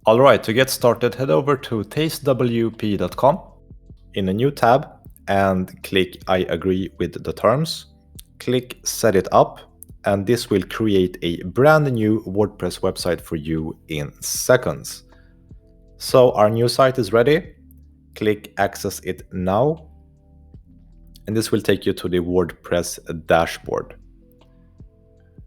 Alright, to get started, head over to tastewp.com in a new tab and click I agree with the terms. Click set it up, and this will create a brand new WordPress website for you in seconds. So our new site is ready. Click access it now, and this will take you to the WordPress dashboard.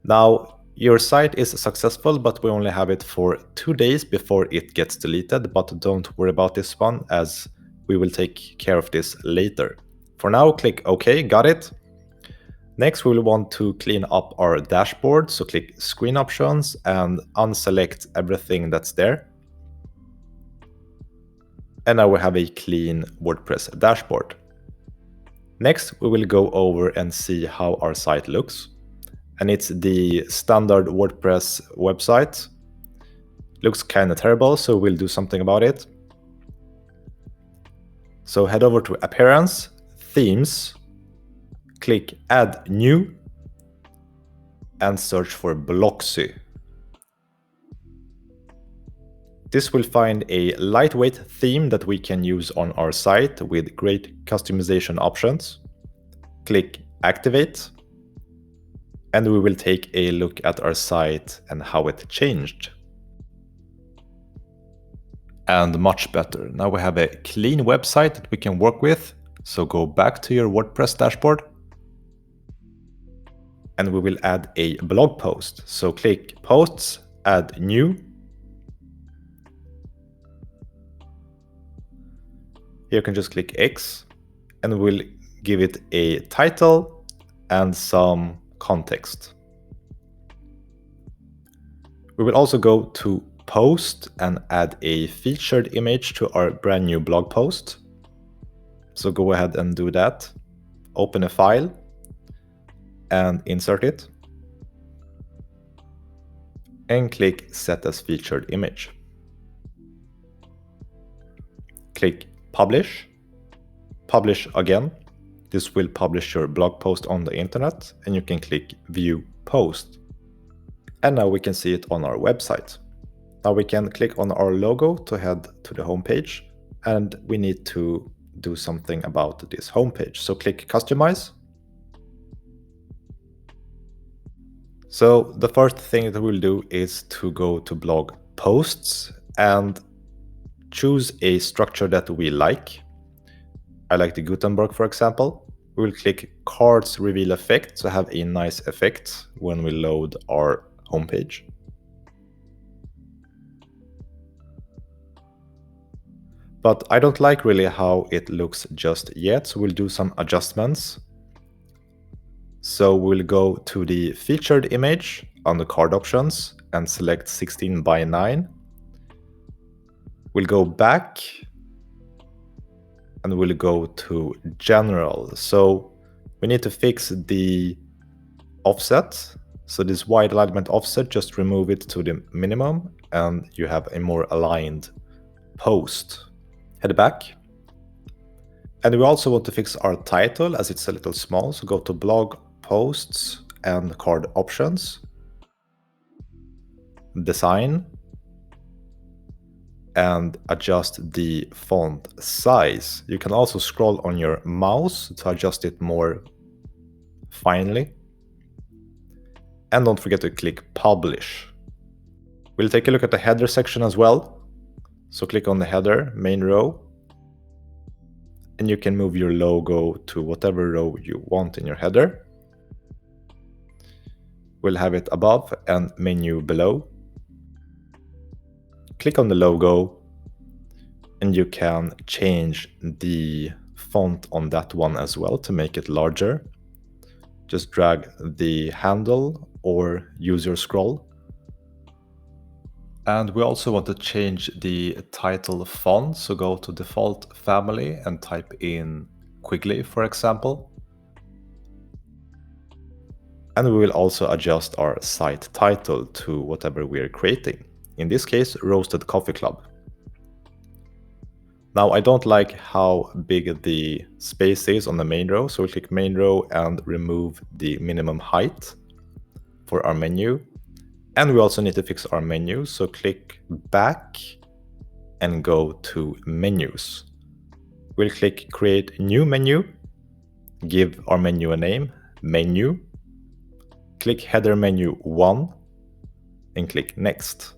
Now, your site is successful, but we only have it for 2 days before it gets deleted, but don't worry about this one as we will take care of this later. For now, click OK, got it. Next, we will want to clean up our dashboard, so click Screen Options and unselect everything that's there. And now we have a clean WordPress dashboard. Next, we will go over and see how our site looks. And it's the standard WordPress website. Looks kind of terrible, so we'll do something about it. So head over to Appearance, Themes, click Add New, and search for Bloxy. This will find a lightweight theme that we can use on our site with great customization options. Click Activate, and we will take a look at our site and how it changed. And much better. Now we have a clean website that we can work with. So go back to your WordPress dashboard, and we will add a blog post. So click Posts, Add New. Here you can just click X, and we'll give it a title and some context. We will also go to Post and add a featured image to our brand new blog post. So go ahead and do that. Open a file and insert it. And click Set as Featured Image. Click Publish. Publish again. This will publish your blog post on the internet, and you can click View Post. And now we can see it on our website. Now we can click on our logo to head to the homepage, and we need to do something about this homepage. So click Customize. So the first thing that we'll do is to go to Blog Posts and choose a structure that we like. I like the Gutenberg, for example. We will click Cards Reveal Effect to have a nice effect when we load our homepage. But I don't like really how it looks just yet, so we'll do some adjustments. So we'll go to the featured image on the card options and select 16 by 9. We'll go back and we'll go to general. So we need to fix the offset. So this wide alignment offset, just remove it to the minimum and you have a more aligned post. Head back. And we also want to fix our title as it's a little small. So go to blog posts and card options, design, and adjust the font size. You can also scroll on your mouse to adjust it more finely. And don't forget to click Publish. We'll take a look at the header section as well. So click on the header, main row, and you can move your logo to whatever row you want in your header. We'll have it above and menu below. Click on the logo, and you can change the font on that one as well to make it larger. Just drag the handle or use your scroll. And we also want to change the title font, so go to default family and type in Quigley, for example. And we will also adjust our site title to whatever we are creating. In this case, Roasted Coffee Club. Now I don't like how big the space is on the main row, so we'll click main row and remove the minimum height for our menu. And we also need to fix our menu, so click back and go to menus. We'll click create new menu, give our menu a name, menu, click header menu 1 and click next.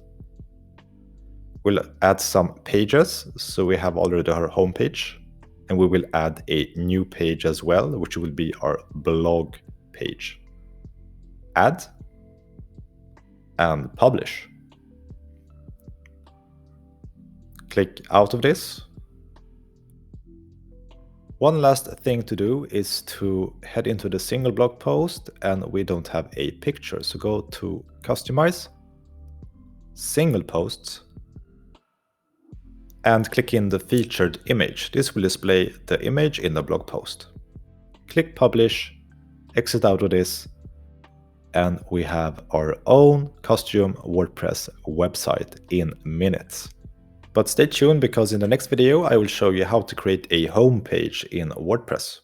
We'll add some pages, so we have already our home page, and we will add a new page as well, which will be our blog page. Add and publish. Click out of this. One last thing to do is to head into the single blog post, and we don't have a picture, so go to customize, single posts, and click in the featured image. This will display the image in the blog post. Click publish, exit out of this, and we have our own custom WordPress website in minutes. But stay tuned, because in the next video I will show you how to create a home page in WordPress.